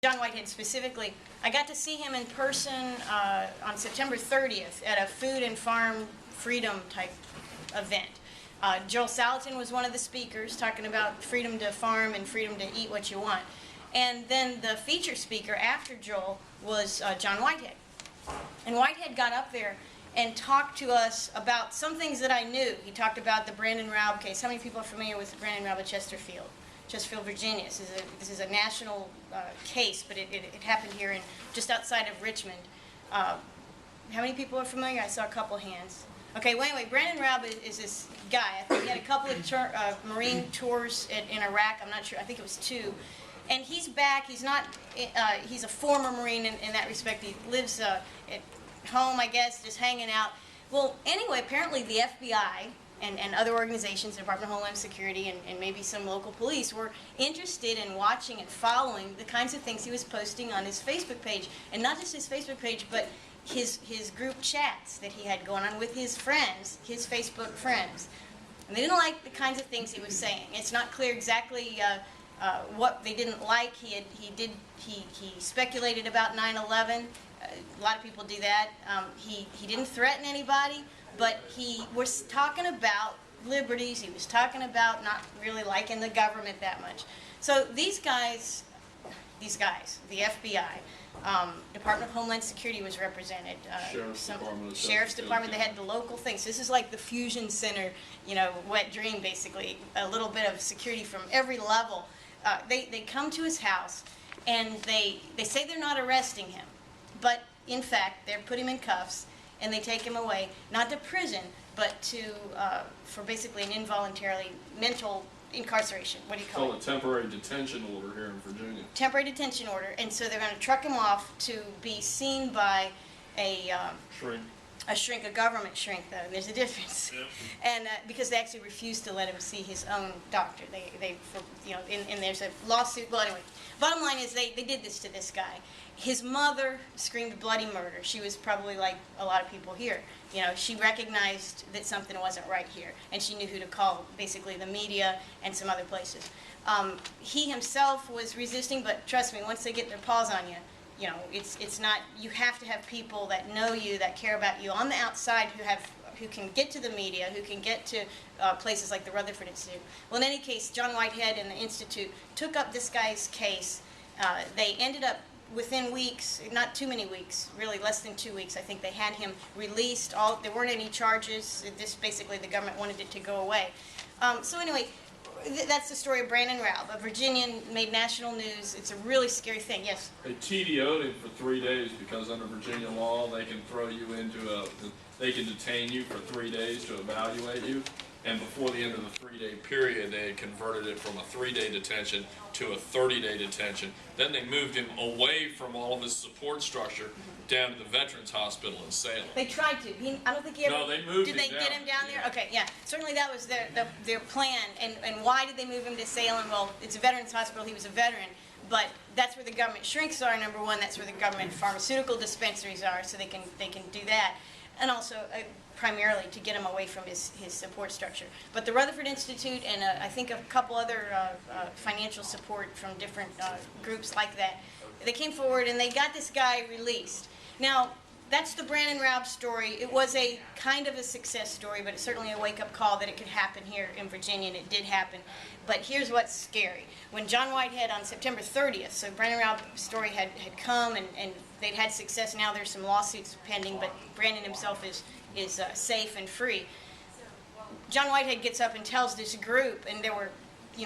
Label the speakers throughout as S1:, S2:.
S1: John Whitehead specifically, I got to see him in person on September 30th at a food and farm freedom type event. Joel Salatin was one of the speakers talking about freedom to farm and freedom to eat what you want. And then the feature speaker after Joel was John Whitehead. And Whitehead got up there and talked to us about some things that I knew. He talked about the Brandon Raub case. How many people are familiar with the Brandon Raub at Chesterfield, Virginia? This is a national case, but it happened here in just outside of Richmond. How many people are familiar? I saw a couple hands. Okay, well, anyway, Brandon Raub is this guy. I think he had a couple of Marine tours in Iraq. I'm not sure. I think it was 2. And he's back. He's not. He's a former Marine in that respect. He lives at home, I guess, just hanging out. Well, anyway, apparently the FBI and other organizations, the Department of Homeland Security, and maybe some local police were interested in watching and following the kinds of things he was posting on his Facebook page. And not just his Facebook page, but his group chats that he had going on with his friends, his Facebook friends. And they didn't like the kinds of things he was saying. It's not clear exactly what they didn't like. He speculated about 9/11. A lot of people do that. He didn't threaten anybody, but he was talking about liberties. He was talking about not really liking the government that much. So these guys, the FBI, Department of Homeland Security was represented. Sheriff's Department. They had the local things. This is like the fusion center, wet dream basically. A little bit of security from every level. They come to his house, and they say they're not arresting him, but in fact they put him in cuffs and they take him away, not to prison, but for basically an involuntarily mental incarceration. What do you call it?
S2: It's a temporary detention order here in Virginia.
S1: Temporary detention order, and so they're going to truck him off to be seen by a shrink, a government shrink, though. There's a difference. Yep. And because they actually refused to let him see his own doctor. And there's a lawsuit. Well, anyway, bottom line is they did this to this guy. His mother screamed bloody murder. She was probably like a lot of people here. She recognized that something wasn't right here, and she knew who to call, basically the media and some other places. He himself was resisting, but trust me, once they get their paws on you, it's not. You have to have people that know you, that care about you on the outside, who can get to the media, who can get to places like the Rutherford Institute. Well, in any case, John Whitehead and the Institute took up this guy's case. They ended up, within weeks, not too many weeks, really less than 2 weeks, I think they had him released. There weren't any charges. Basically the government wanted it to go away. So anyway, that's the story of Brandon Raub, a Virginian, made national news. It's a really scary thing. Yes?
S2: They TDO'd him for 3 days because under Virginia law they can throw you they can detain you for 3 days to evaluate you. And before the end of the 3-day period, they had converted it from a 3-day detention to a 30-day detention. Then they moved him away from all of his support structure down to the Veterans Hospital in Salem.
S1: They tried to. I don't think he ever...
S2: No, they moved him
S1: down. Did they get him down there?
S2: Yeah.
S1: Okay, yeah. Certainly that was their plan. And why did they move him to Salem? Well, it's a Veterans Hospital. He was a veteran. But that's where the government shrinks are, number one. That's where the government pharmaceutical dispensaries are, so they can do that. And also, primarily, to get him away from his support structure. But the Rutherford Institute and I think a couple other financial support from different groups like that, they came forward and they got this guy released. Now, that's the Brandon Raub story. It was a kind of a success story, but it's certainly a wake-up call that it could happen here in Virginia, and it did happen. But here's what's scary. When John Whitehead on September 30th, so Brandon Raub's story had come and they'd had success. Now there's some lawsuits pending, but Brandon himself is safe and free. John Whitehead gets up and tells this group, and there were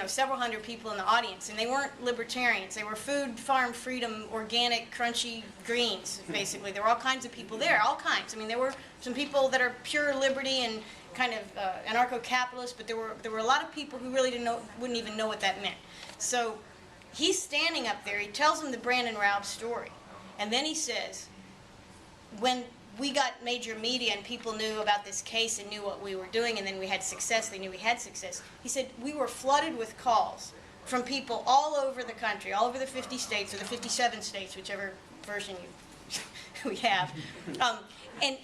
S1: several hundred people in the audience, and they weren't libertarians. They were food, farm, freedom, organic, crunchy greens, basically. There were all kinds of people there, all kinds. I mean, there were some people that are pure liberty and kind of anarcho-capitalist, but there were a lot of people who really wouldn't even know what that meant. So he's standing up there. He tells them the Brandon Raub story, and then he says, when we got major media and people knew about this case and knew what we were doing, and then we had success, they knew we had success. He said, we were flooded with calls from people all over the country, all over the 50 states or the 57 states, whichever version we have, and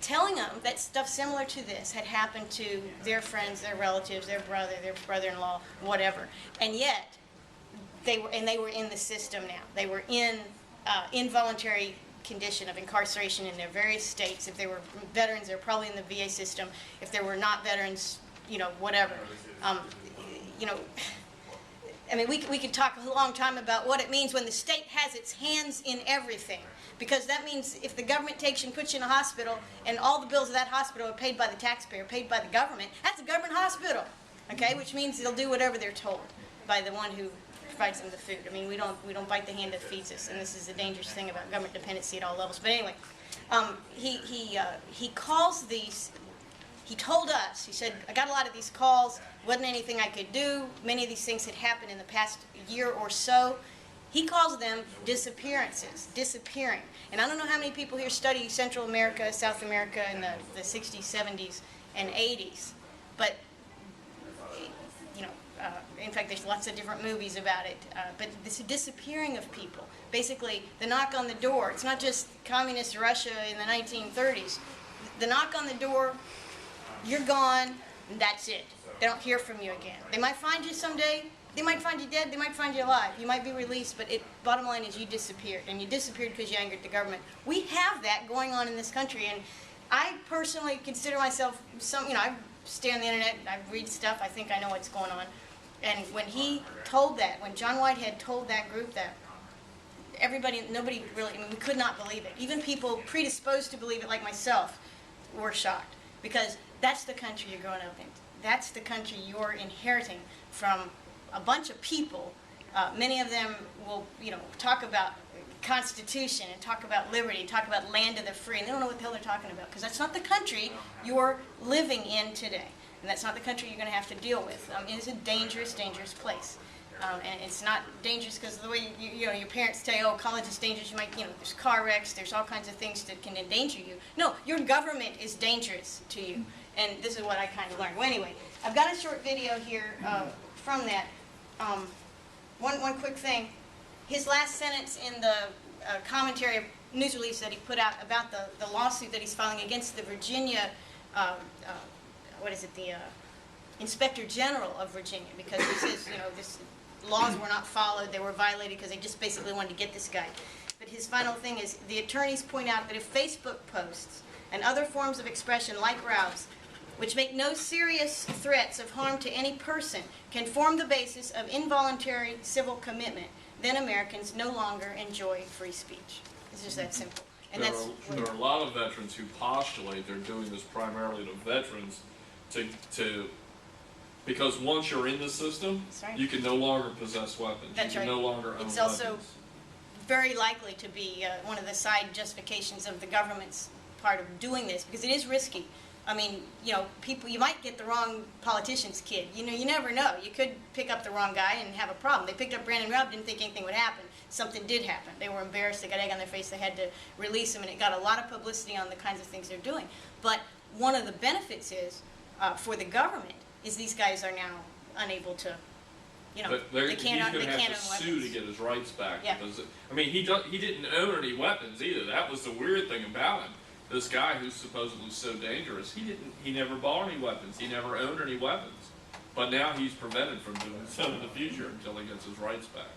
S1: telling them that stuff similar to this had happened to their friends, their relatives, their brother, their brother-in-law, whatever. And yet, they were in the system now. They were in involuntary condition of incarceration in their various states. If they were veterans, they're probably in the VA system. If they were not veterans, you know, whatever. You know, I mean, we could talk a long time about what it means when the state has its hands in everything. Because that means if the government takes you and puts you in a hospital and all the bills of that hospital are paid by the taxpayer, paid by the government, that's a government hospital, okay? Which means they'll do whatever they're told by the one who provides them the food. I mean, we don't bite the hand that feeds us, and this is the dangerous thing about government dependency at all levels. But anyway, he calls these. He told us. He said, "I got a lot of these calls. Wasn't anything I could do. Many of these things had happened in the past year or so." He calls them disappearances, disappearing. And I don't know how many people here study Central America, South America in the 60s, 70s, and 80s, but you know. In fact, there's lots of different movies about it. But this disappearing of people, basically the knock on the door. It's not just communist Russia in the 1930s. The knock on the door, you're gone, and that's it. They don't hear from you again. They might find you someday. They might find you dead. They might find you alive. You might be released, but bottom line is you disappeared, and you disappeared because you angered the government. We have that going on in this country, and I personally consider myself I stay on the internet, I read stuff, I think I know what's going on. And when he told that, when John Whitehead told that group that, nobody really, I mean, we could not believe it. Even people predisposed to believe it, like myself, were shocked. Because that's the country you're growing up in. That's the country you're inheriting from a bunch of people. Many of them will, talk about Constitution and talk about liberty, talk about land of the free, and they don't know what the hell they're talking about. Because that's not the country you're living in today. And that's not the country you're going to have to deal with. It is a dangerous, dangerous place. And it's not dangerous because of the way your parents tell you, oh, college is dangerous. You might, there's car wrecks, there's all kinds of things that can endanger you. No, your government is dangerous to you. And this is what I kind of learned. Well, anyway, I've got a short video here from that. One quick thing. His last sentence in the commentary news release that he put out about the lawsuit that he's filing against the Virginia the Inspector General of Virginia, because he says, this laws were not followed, they were violated because they just basically wanted to get this guy. But his final thing is, the attorneys point out that if Facebook posts and other forms of expression like Ralph's, which make no serious threats of harm to any person, can form the basis of involuntary civil commitment, then Americans no longer enjoy free speech. It's just that simple. And
S2: there are a lot of veterans who postulate they're doing this primarily to veterans because once you're in the system,
S1: right,
S2: you can no longer possess weapons.
S1: That's
S2: you can
S1: right.
S2: no longer own
S1: It's
S2: weapons.
S1: also very likely to be one of the side justifications of the government's part of doing this, because it is risky. I mean, people, you might get the wrong politician's kid. You never know. You could pick up the wrong guy and have a problem. They picked up Brandon Raub, didn't think anything would happen. Something did happen. They were embarrassed. They got egg on their face. They had to release him, and it got a lot of publicity on the kinds of things they're doing. But one of the benefits is, for the government, is these guys are now unable to, they can't own weapons.
S2: He's going to have to sue to get his rights back.
S1: Yeah.
S2: Because, I mean, he didn't own any weapons either. That was the weird thing about him. This guy who's supposedly so dangerous, he never bought any weapons. He never owned any weapons. But now he's prevented from doing so in the future until he gets his rights back.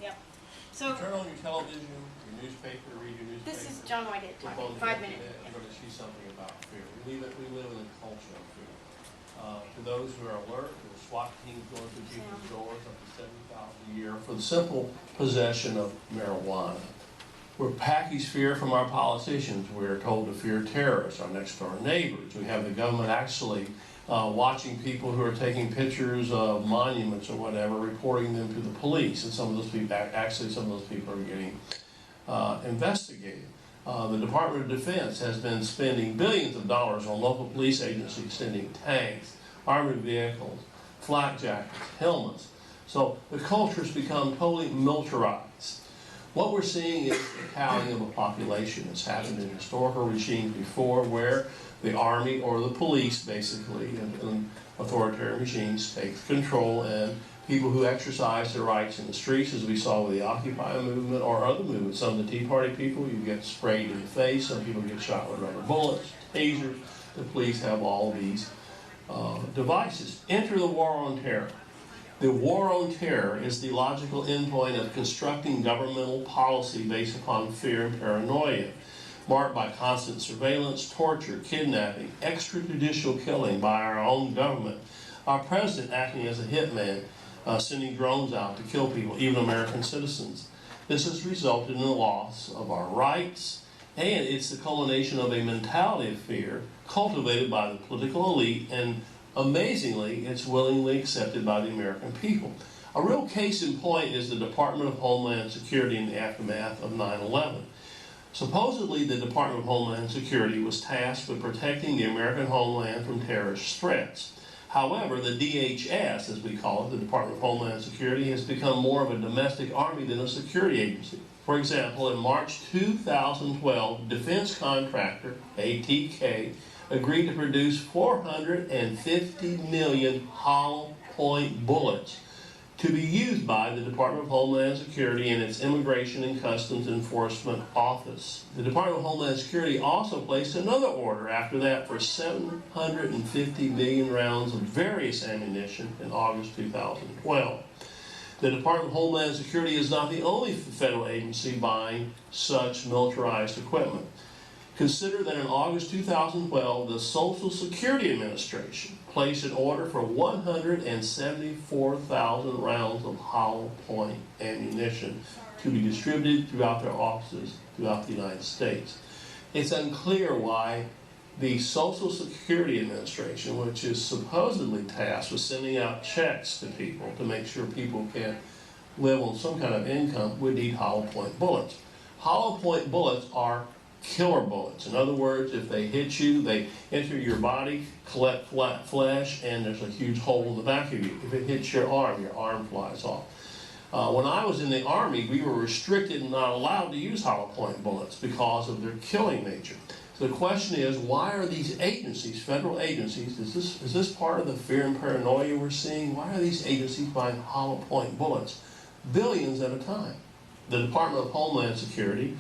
S1: Yep. So
S3: you turn on your television, your newspaper, read your newspaper.
S1: this is John Whitehead talking. 5 minutes.
S3: You're going to see something about fear. We live in a culture of fear. To those who are alert, there are SWAT teams going through people's doors up to $70,000 a year for the simple possession of marijuana. We're packaged fear from our politicians. We're told to fear terrorists, our next door neighbors. We have the government actually watching people who are taking pictures of monuments or whatever, reporting them to the police, and some of those people are getting investigated. The Department of Defense has been spending billions of dollars on local police agencies, sending tanks, armored vehicles, flak jackets, helmets. So the culture's become totally militarized. What we're seeing is the cowing of a population. It's happened in historical regimes before, where the army or the police, basically, in authoritarian regimes, take control, and people who exercise their rights in the streets, as we saw with the Occupy movement or other movements. Some of the Tea Party people, you get sprayed in the face. Some people get shot with rubber bullets, tasers. The police have all these devices. Enter the war on terror. The war on terror is the logical endpoint of constructing governmental policy based upon fear and paranoia, marked by constant surveillance, torture, kidnapping, extrajudicial killing by our own government, our president acting as a hitman, sending drones out to kill people, even American citizens. This has resulted in the loss of our rights, and it's the culmination of a mentality of fear cultivated by the political elite, and amazingly, it's willingly accepted by the American people. A real case in point is the Department of Homeland Security in the aftermath of 9/11. Supposedly, the Department of Homeland Security was tasked with protecting the American homeland from terrorist threats. However, the DHS, as we call it, the Department of Homeland Security, has become more of a domestic army than a security agency. For example, in March 2012, defense contractor ATK agreed to produce 450 million hollow point bullets to be used by the Department of Homeland Security and its Immigration and Customs Enforcement Office. The Department of Homeland Security also placed another order after that for 750 million rounds of various ammunition in August 2012. The Department of Homeland Security is not the only federal agency buying such militarized equipment. Consider that in August 2012, the Social Security Administration placed an order for 174,000 rounds of hollow point ammunition to be distributed throughout their offices throughout the United States. It's unclear why the Social Security Administration, which is supposedly tasked with sending out checks to people to make sure people can live on some kind of income, would need hollow point bullets. Hollow point bullets are killer bullets. In other words, if they hit you, they enter your body, collect flat flesh, and there's a huge hole in the back of you. If it hits your arm flies off. When I was in the Army, we were restricted and not allowed to use hollow point bullets because of their killing nature. So the question is, why are these agencies, federal agencies, is this part of the fear and paranoia we're seeing? Why are these agencies buying hollow point bullets? Billions at a time. The Department of Homeland Security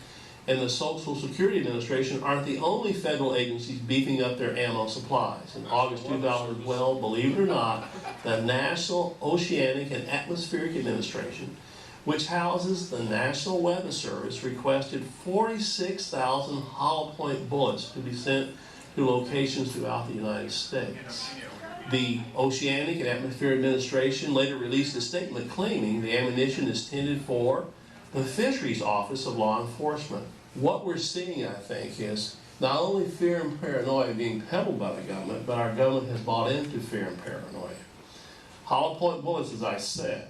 S3: and the Social Security Administration aren't the only federal agencies beefing up their ammo supplies. In August 2012, believe it or not, the National Oceanic and Atmospheric Administration, which houses the National Weather Service, requested 46,000 hollow point bullets to be sent to locations throughout the United States. The Oceanic and Atmospheric Administration later released a statement claiming the ammunition is intended for the Fisheries Office of Law Enforcement. What we're seeing, I think, is not only fear and paranoia being peddled by the government, but our government has bought into fear and paranoia. Hollow point bullets, as I said,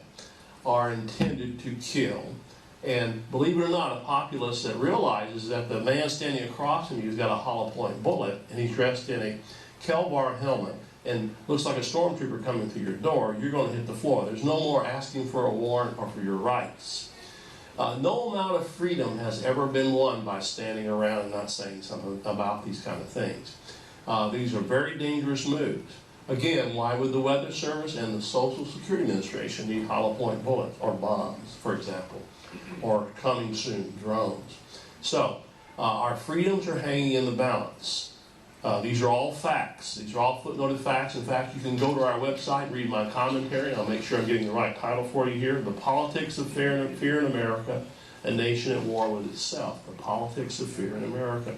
S3: are intended to kill. And believe it or not, a populace that realizes that the man standing across from you has got a hollow point bullet, and he's dressed in a Kelvar helmet, and looks like a stormtrooper coming through your door, you're going to hit the floor. There's no more asking for a warrant or for your rights. No amount of freedom has ever been won by standing around and not saying something about these kind of things. These are very dangerous moves. Again, why would the Weather Service and the Social Security Administration need hollow point bullets or bombs, for example, or coming soon, drones? So, our freedoms are hanging in the balance. These are all facts. These are all footnoted facts. In fact, you can go to our website and read my commentary, and I'll make sure I'm getting the right title for you here. The Politics of Fear in America, a Nation at War with Itself. The Politics of Fear in America.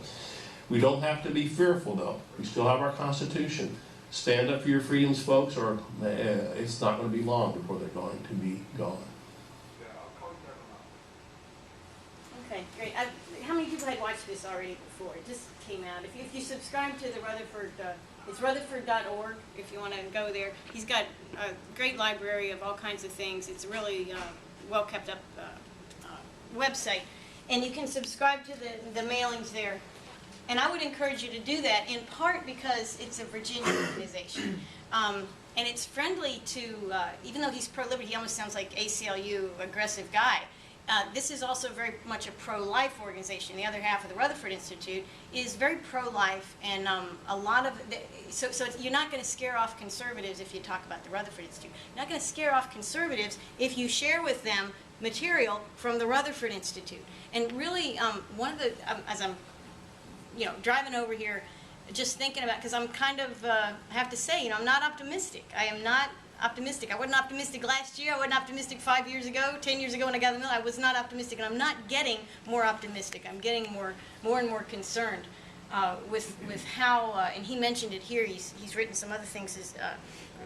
S3: We don't have to be fearful, though. We still have our Constitution. Stand up for your freedoms, folks, or it's not going to be long before they're going to be gone.
S1: Okay, great. How many people had watched this already before? It just came out. If you subscribe to the Rutherford, it's rutherford.org if you want to go there. He's got a great library of all kinds of things. It's a really well kept up website. And you can subscribe to the mailings there. And I would encourage you to do that, in part because it's a Virginia organization. And it's friendly to, even though he's pro-liberty, he almost sounds like ACLU, aggressive guy. This is also very much a pro-life organization. The other half of the Rutherford Institute is very pro-life, and a lot of so you're not going to scare off conservatives if you talk about the Rutherford Institute. You're not going to scare off conservatives if you share with them material from the Rutherford Institute. And really, one of the as I'm driving over here, just thinking about, because I'm kind of have to say, I'm not optimistic. I am not optimistic. I wasn't optimistic last year. I wasn't optimistic 5 years ago, 10 years ago when I got in the mill. I was not optimistic, and I'm not getting more optimistic. I'm getting more and more concerned with how, and he mentioned it here. He's written some other things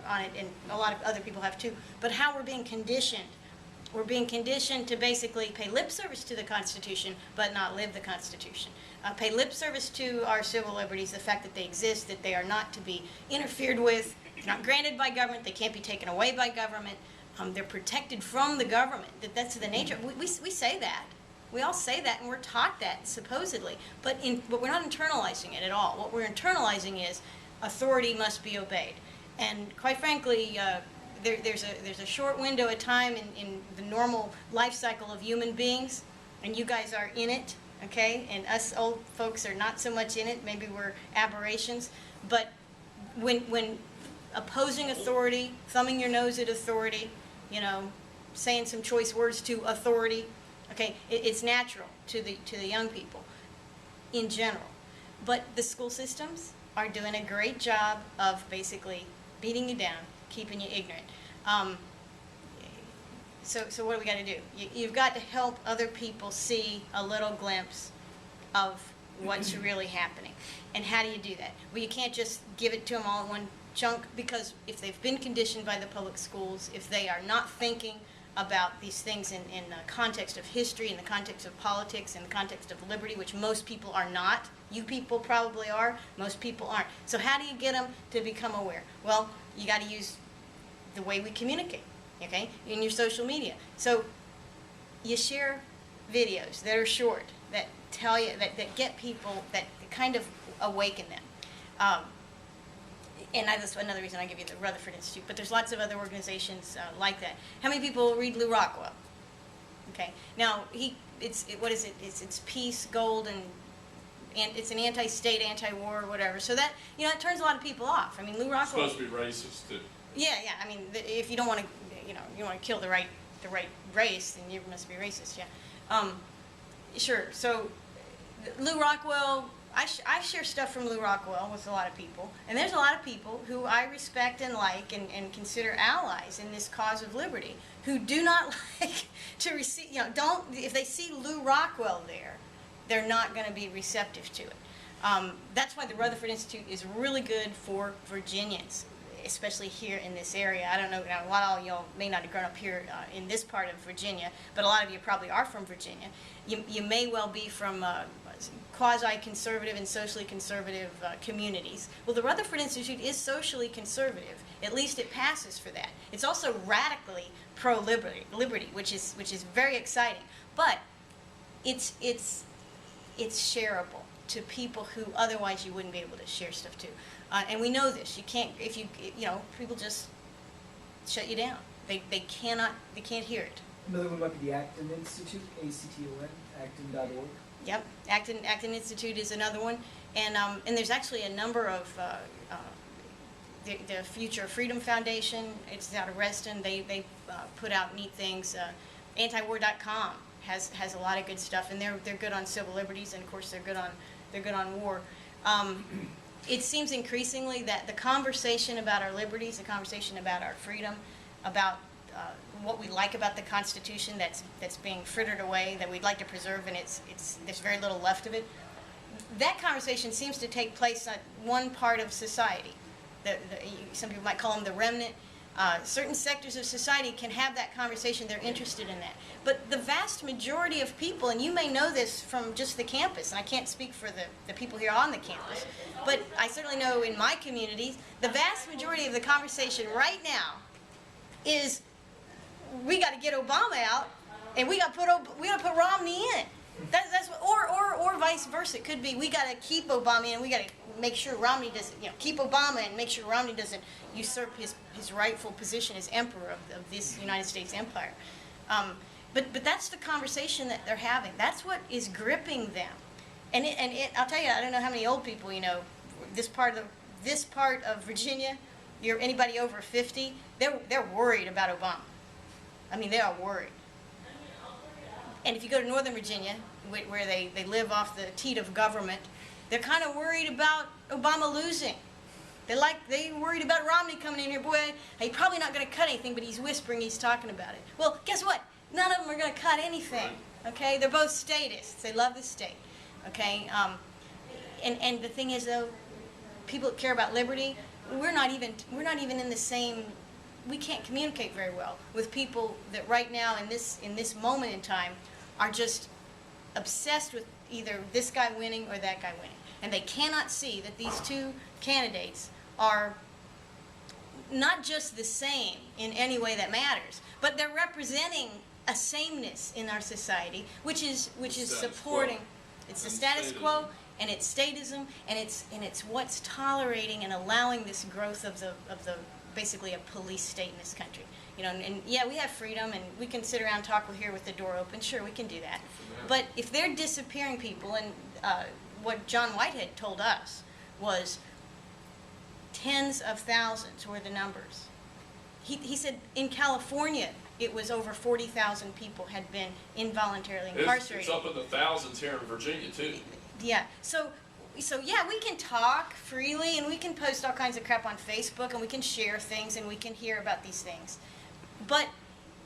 S1: on it, and a lot of other people have too. But how we're being conditioned. We're being conditioned to basically pay lip service to the Constitution, but not live the Constitution. Pay lip service to our civil liberties, the fact that they exist, that they are not to be interfered with, they're not granted by government, they can't be taken away by government, they're protected from the government. That's the nature. We say that. We all say that, and we're taught that, supposedly. But we're not internalizing it at all. What we're internalizing is authority must be obeyed. And quite frankly, there's a short window of time in the normal life cycle of human beings, and you guys are in it, okay? And us old folks are not so much in it. Maybe we're aberrations. But when opposing authority, thumbing your nose at authority, you know, saying some choice words to authority, okay, it's natural to the young people in general. But the school systems are doing a great job of basically beating you down, keeping you ignorant. So what do we got to do? You've got to help other people see a little glimpse of what's really happening. And how do you do that? Well, you can't just give it to them all in one chunk, because if they've been conditioned by the public schools, if they are not thinking about these things in the context of history, in the context of politics, in the context of liberty, which most people are not. You people probably are. Most people aren't. So how do you get them to become aware? Well, you got to use the way we communicate, okay, in your social media. So you share videos that are short, that tell you, that get people, that kind of awaken them. And that's another reason I give you the Rutherford Institute, but there's lots of other organizations like that. How many people read Lou Rockwell? Okay, now what is it? It's peace, gold, and it's an anti-state, anti-war, or whatever. So that, you know, it turns a lot of people off. I mean, Lou Rockwell.
S2: It's supposed to be racist too.
S1: Yeah. I mean, if you don't want to, you know, you want to kill the right race, then you must be racist. Yeah. Sure. So Lou Rockwell. I share stuff from Lou Rockwell with a lot of people, and there's a lot of people who I respect and like and consider allies in this cause of liberty, who do not like to receive, you know, if they see Lou Rockwell there, they're not going to be receptive to it. That's why the Rutherford Institute is really good for Virginians, especially here in this area. I don't know, now, a lot of y'all may not have grown up here in this part of Virginia, but a lot of you probably are from Virginia. You may well be from quasi-conservative and socially conservative communities. Well, the Rutherford Institute is socially conservative. At least it passes for that. It's also radically pro-liberty, which is very exciting. But it's shareable to people who otherwise you wouldn't be able to share stuff to. And we know this. You can't, you know, people just shut you down. They can't hear it.
S4: Another one might be the Acton Institute, ACTON, acton.org.
S1: Yep, Acton Institute is another one, and there's actually a number of the Future Freedom Foundation. It's out of Reston. They put out neat things. Antiwar.com has a lot of good stuff, and they're good on civil liberties, and of course they're good on war. It seems increasingly that the conversation about our liberties, the conversation about our freedom, about what we like about the Constitution that's being frittered away, that we'd like to preserve, and there's very little left of it. That conversation seems to take place on one part of society. Some people might call them the remnant. Certain sectors of society can have that conversation. They're interested in that. But the vast majority of people, and you may know this from just the campus, and I can't speak for the people here on the campus, but I certainly know in my communities, the vast majority of the conversation right now is, we got to get Obama out, and we got to put Romney in. That's what, or vice versa. It could be, we got to keep Obama in, and we got to make sure Romney doesn't, you know, keep Obama and make sure Romney doesn't usurp his rightful position as emperor of this United States empire. But that's the conversation that they're having. That's what is gripping them. And I'll tell you, I don't know how many old people, you know, this part of Virginia, anybody over 50, they're worried about Obama. I mean, they are worried. And if you go to Northern Virginia, where they live off the teat of government, they're kind of worried about Obama losing. They worried about Romney coming in here. Boy, he's probably not going to cut anything, but he's whispering, he's talking about it. Well, guess what? None of them are going to cut anything. Okay, they're both statists. They love the state. Okay, and the thing is though, people that care about liberty, we're not even in the same. We can't communicate very well with people that right now in this moment in time are just obsessed with either this guy winning or that guy winning, and they cannot see that these two candidates are not just the same in any way that matters, but they're representing a sameness in our society, which is supporting. It's the status quo, and it's statism, and it's what's tolerating and allowing this growth of the basically a police state in this country. You know, and yeah, we have freedom, and we can sit around and talk here with the door open. Sure, we can do that. But if they're disappearing people, and what John Whitehead told us was tens of thousands were the numbers. He said in California it was over 40,000 people had been involuntarily incarcerated.
S2: It's up in the thousands here in Virginia too.
S1: Yeah. So yeah, we can talk freely, and we can post all kinds of crap on Facebook, and we can share things, and we can hear about these things. But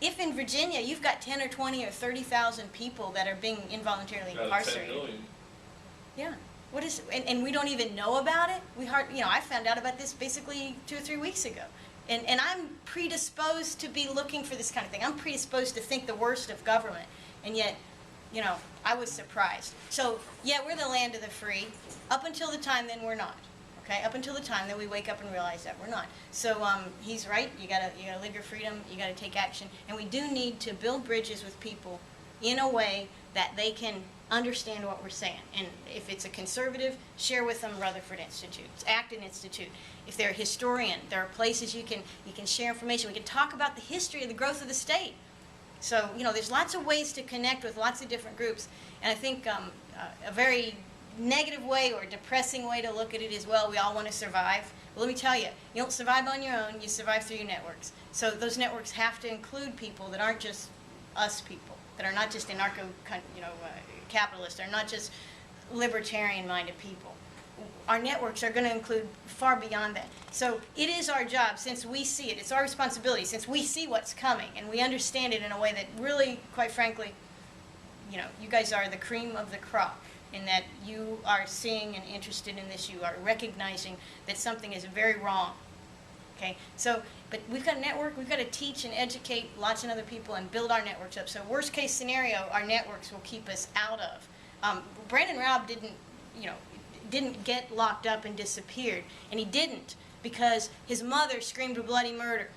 S1: if in Virginia you've got 10 or 20 or 30,000 people that are being involuntarily incarcerated,
S2: 10 million.
S1: Yeah. What is and we don't even know about it? I found out about this basically 2 or 3 weeks ago. And I'm predisposed to be looking for this kind of thing. I'm predisposed to think the worst of government. And yet, I was surprised. So, yeah, we're the land of the free. Up until the time then we're not. Okay? Up until the time that we wake up and realize that we're not. So, he's right. You gotta live your freedom. You gotta take action. And we do need to build bridges with people in a way that they can understand what we're saying. And if it's a conservative, share with them Rutherford Institute, Acton Institute. If they're a historian, there are places you can share information. We can talk about the history of the growth of the state. So, there's lots of ways to connect with lots of different groups. And I think a very negative way or depressing way to look at it is, well, we all want to survive. Well, let me tell you, you don't survive on your own, you survive through your networks. So those networks have to include people that aren't just us people, that are not just capitalists, are not just libertarian-minded people. Our networks are going to include far beyond that. So it is our job, since we see it, it's our responsibility, since we see what's coming and we understand it in a way that really, quite frankly, you guys are the cream of the crop, in that you are seeing and interested in this, you are recognizing that something is very wrong. Okay, so, but we've got a network, we've got to teach and educate lots of other people and build our networks up. So worst case scenario, our networks will keep us out of. Brandon Raub didn't get locked up and disappeared, and he didn't because his mother screamed a bloody murder.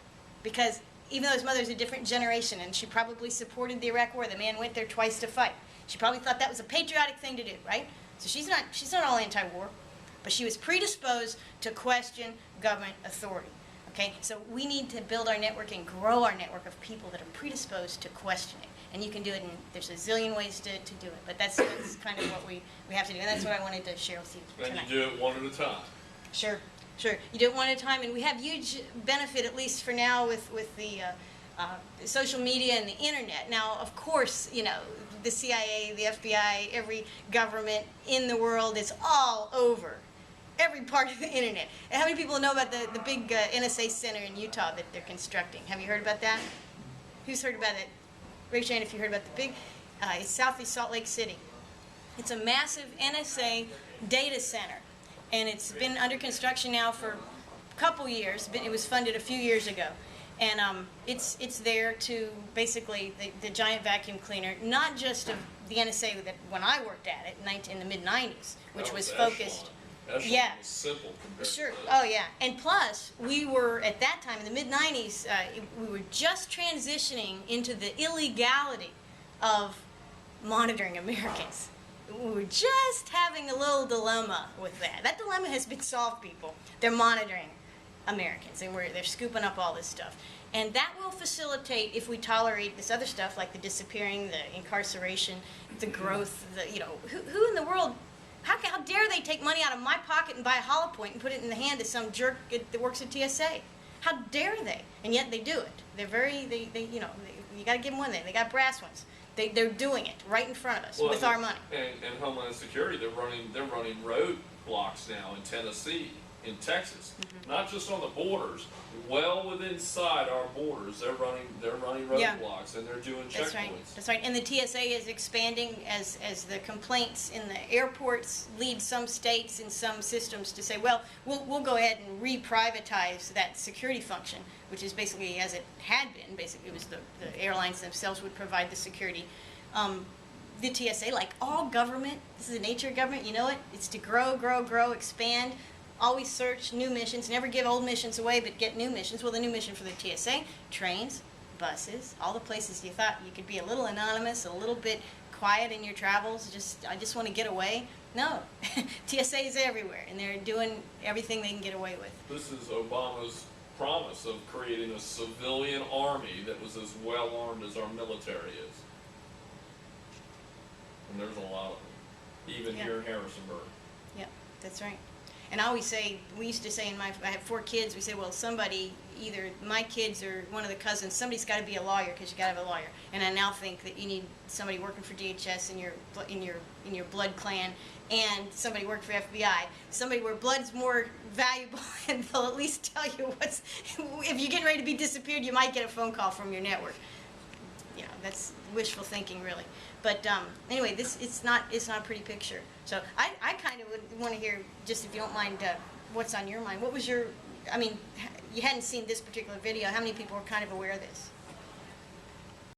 S1: Because even though his mother's a different generation, and she probably supported the Iraq War, the man went there twice to fight. She probably thought that was a patriotic thing to do, right? So she's not all anti-war, but she was predisposed to question government authority. Okay, so we need to build our network and grow our network of people that are predisposed to questioning. And you can do it, and there's a zillion ways to do it. But that's kind of what we have to do, and that's what I wanted to share with you tonight.
S2: And you do it one at a time.
S1: Sure. You do it one at a time, and we have huge benefit, at least for now, with the social media and the internet. Now, of course, the CIA, the FBI, every government in the world is all over every part of the internet. And how many people know about the big NSA center in Utah that they're constructing? Have you heard about that? Who's heard about it? Raise your hand if you heard about the big, it's southeast Salt Lake City. It's a massive NSA data center, and it's been under construction now for a couple years. It was funded a few years ago. And it's there to basically the giant vacuum cleaner, not just of the NSA that when I worked at it in the mid-90s, which was focused.
S2: Echelon was simple compared
S1: Sure.
S2: to
S1: Oh, yeah. And plus, we were, at that time, in the mid-90s, we were just transitioning into the illegality of monitoring Americans. We were just having a little dilemma with that. That dilemma has been solved, people. They're monitoring Americans, and they're scooping up all this stuff. And that will facilitate if we tolerate this other stuff, like the disappearing, the incarceration, the growth, who in the world... How dare they take money out of my pocket and buy a hollow point and put it in the hand of some jerk that works at TSA? How dare they? And yet they do it. They're you got to give them one thing. They got brass ones. They're doing it right in front of us with our money.
S2: And Homeland Security, they're running road blocks now in Tennessee, in Texas. Not just on the borders, well within inside our borders, they're running
S1: Yeah.
S2: roadblocks and they're doing
S1: That's right.
S2: checkpoints.
S1: That's right. And the TSA is expanding as the complaints in the airports lead some states and some systems to say, well, we'll go ahead and re-privatize that security function, which is basically as it had been. Basically, it was the airlines themselves would provide the security. The TSA, like all government, this is the nature of government, you know it, it's to grow, grow, grow, expand, always search new missions, never give old missions away, but get new missions. Well, the new mission for the TSA, trains, buses, all the places you thought you could be a little anonymous, a little bit quiet in your travels, I just want to get away. No, TSA is everywhere, and they're doing everything they can get away with.
S2: This is Obama's promise of creating a civilian army that was as well armed as our military is. And there's a lot of them, even
S1: Yeah.
S2: here in Harrisonburg.
S1: Yep, that's right. And I always say, we used to say I have 4 kids, we say, well, somebody, either my kids or one of the cousins, somebody's got to be a lawyer because you got to have a lawyer. And I now think that you need somebody working for DHS in your blood clan, and somebody working for FBI, somebody where blood's more valuable, and they'll at least tell you if you're getting ready to be disappeared, you might get a phone call from your network. You know, that's wishful thinking, really. But anyway, it's not a pretty picture. So I kind of would want to hear, just if you don't mind, what's on your mind. What was your, I mean, you hadn't seen this particular video. How many people were kind of aware of this?